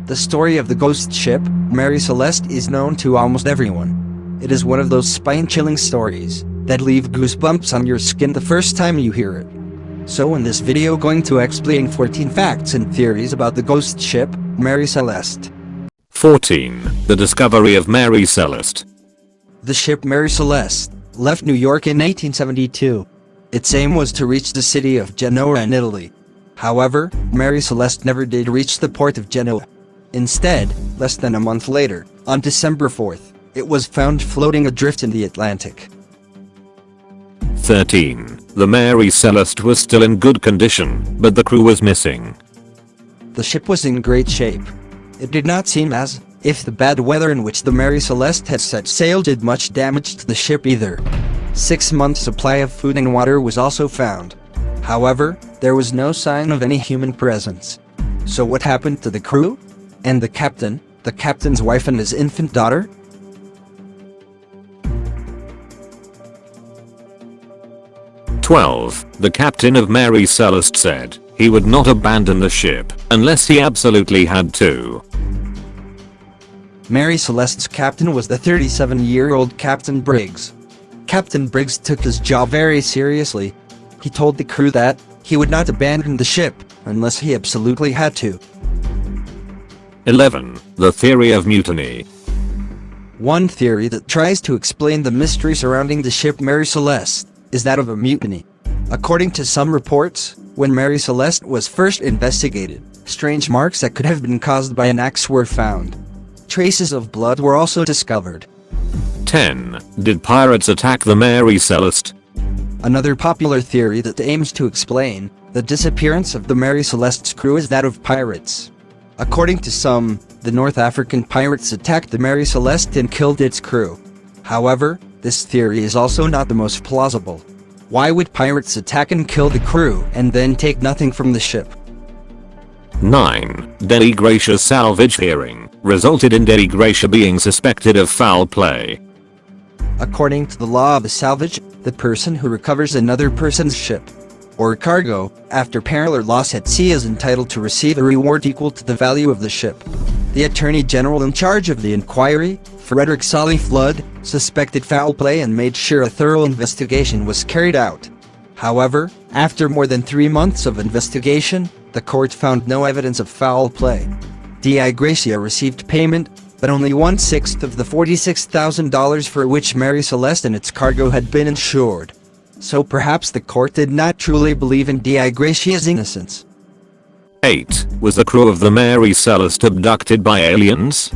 The story of the ghost ship, Mary Celeste, is known to almost everyone. It is one of those spine-chilling stories that leave goosebumps on your skin the first time you hear it. So in this video going to explain 14 facts and theories about the ghost ship, Mary Celeste. 14. The discovery of Mary Celeste. The ship Mary Celeste left New York in 1872. Its aim was to reach the city of Genoa in Italy. However, Mary Celeste never did reach the port of Genoa. Instead, less than a month later, on December 4th, it was found floating adrift in the Atlantic. 13. The Mary Celeste was still in good condition, but the crew was missing. The ship was in great shape. It did not seem as if the bad weather in which the Mary Celeste had set sail did much damage to the ship either. 6 months' supply of food and water was also found. However, there was no sign of any human presence. So what happened to the crew? And the captain's wife and his infant daughter? The captain of Mary Celeste said he would not abandon the ship unless he absolutely had to. Mary Celeste's captain was the 37-year-old Captain Briggs. Captain Briggs took his job very seriously. He told the crew that he would not abandon the ship unless he absolutely had to. 11. The theory of mutiny. One theory that tries to explain the mystery surrounding the ship Mary Celeste is that of a mutiny. According to some reports, when Mary Celeste was first investigated, strange marks that could have been caused by an axe were found. Traces of blood were also discovered. 10. Did pirates attack the Mary Celeste? Another popular theory that aims to explain the disappearance of the Mary Celeste's crew is that of pirates. According to some, the North African pirates attacked the Mary Celeste and killed its crew. However, this theory is also not the most plausible. Why would pirates attack and kill the crew and then take nothing from the ship? 9. Dei Gratia salvage hearing resulted in Dei Gratia being suspected of foul play. According to the law of the salvage, the person who recovers another person's ship or cargo after peril or loss at sea is entitled to receive a reward equal to the value of the ship. The Attorney General in charge of the inquiry, Frederick Solly Flood, suspected foul play and made sure a thorough investigation was carried out. However, after more than 3 months of investigation, the court found no evidence of foul play. Dei Gratia received payment, but only 1/6 of the $46,000 for which Mary Celeste and its cargo had been insured. So perhaps the court did not truly believe in Dei Gratia's innocence. 8. Was the crew of the Mary Celeste abducted by aliens?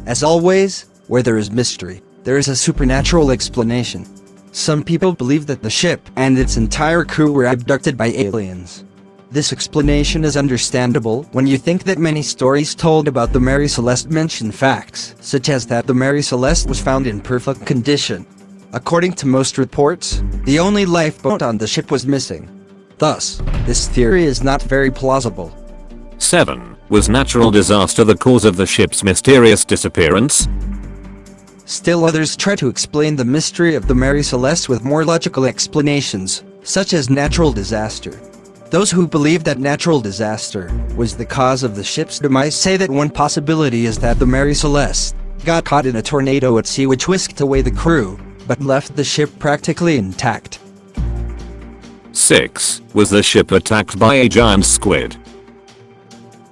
As always, where there is mystery, there is a supernatural explanation. Some people believe that the ship and its entire crew were abducted by aliens. This explanation is understandable when you think that many stories told about the Mary Celeste mention facts, such as that the Mary Celeste was found in perfect condition. According to most reports, the only lifeboat on the ship was missing. Thus, this theory is not very plausible. 7. Was natural disaster the cause of the ship's mysterious disappearance? Still others try to explain the mystery of the Mary Celeste with more logical explanations, such as natural disaster. Those who believe that natural disaster was the cause of the ship's demise say that one possibility is that the Mary Celeste got caught in a tornado at sea which whisked away the crew, but left the ship practically intact. 6. Was the ship attacked by a giant squid?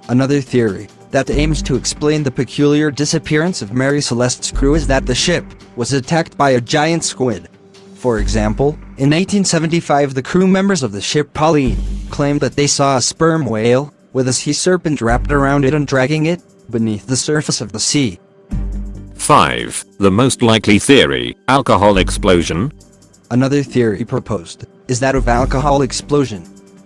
Another theory that aims to explain the peculiar disappearance of Mary Celeste's crew is that the ship was attacked by a giant squid. For example, in 1875 the crew members of the ship Pauline claimed that they saw a sperm whale with a sea serpent wrapped around it and dragging it beneath the surface of the sea. 5. The most likely theory, alcohol explosion? Another theory proposed is that of alcohol explosion.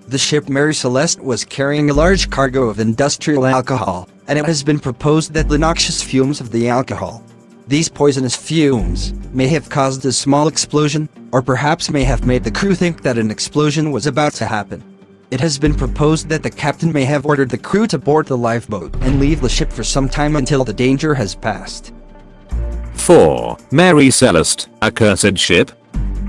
The ship Mary Celeste was carrying a large cargo of industrial alcohol, and it has been proposed that the noxious fumes of the alcohol, these poisonous fumes, may have caused a small explosion, or perhaps may have made the crew think that an explosion was about to happen. It has been proposed that the captain may have ordered the crew to board the lifeboat and leave the ship for some time until the danger has passed. 4. Mary Celeste, a cursed ship?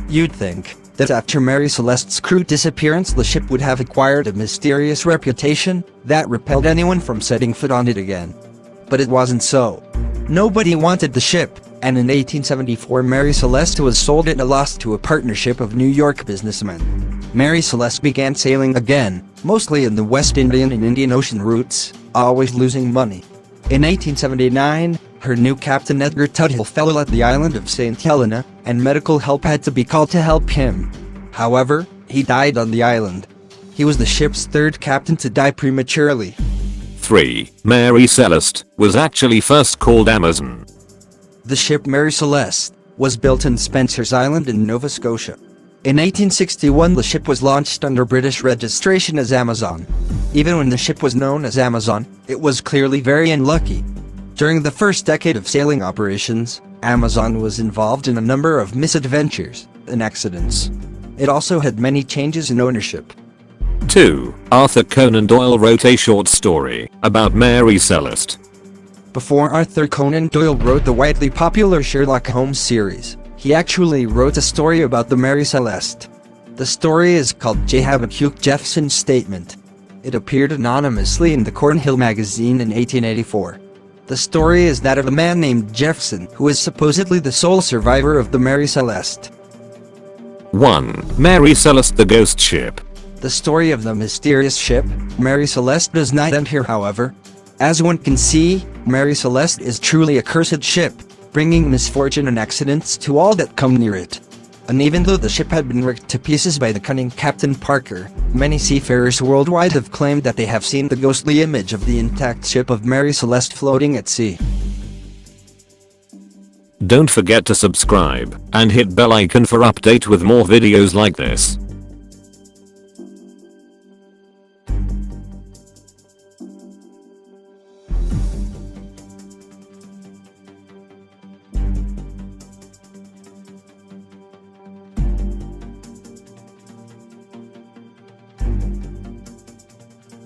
You'd think that after Mary Celeste's crew disappearance the ship would have acquired a mysterious reputation that repelled anyone from setting foot on it again. But it wasn't so. Nobody wanted the ship, and in 1874 Mary Celeste was sold at a loss to a partnership of New York businessmen. Mary Celeste began sailing again, mostly in the West Indian and Indian Ocean routes, always losing money. In 1879, her new captain Edgar Tuthill fell ill at the island of St. Helena, and medical help had to be called to help him. However, he died on the island. He was the ship's third captain to die prematurely. 3. Mary Celeste was actually first called Amazon. The ship Mary Celeste was built in Spencer's Island in Nova Scotia. In 1861, the ship was launched under British registration as Amazon. Even when the ship was known as Amazon, it was clearly very unlucky. During the first decade of sailing operations, Amazon was involved in a number of misadventures and accidents. It also had many changes in ownership. 2. Arthur Conan Doyle wrote a short story about Mary Celeste. Before Arthur Conan Doyle wrote the widely popular Sherlock Holmes series, he actually wrote a story about the Mary Celeste. The story is called J. Habakkuk Jeffson's Statement. It appeared anonymously in the Cornhill magazine in 1884. The story is that of a man named Jeffson who is supposedly the sole survivor of the Mary Celeste. 1. Mary Celeste the Ghost Ship. The story of the mysterious ship, Mary Celeste, does not end here, however. As one can see, Mary Celeste is truly a cursed ship, bringing misfortune and accidents to all that come near it. And even though the ship had been wrecked to pieces by the cunning Captain Parker, many seafarers worldwide have claimed that they have seen the ghostly image of the intact ship of Mary Celeste floating at sea. Don't forget to subscribe and hit bell icon for update with more videos like this.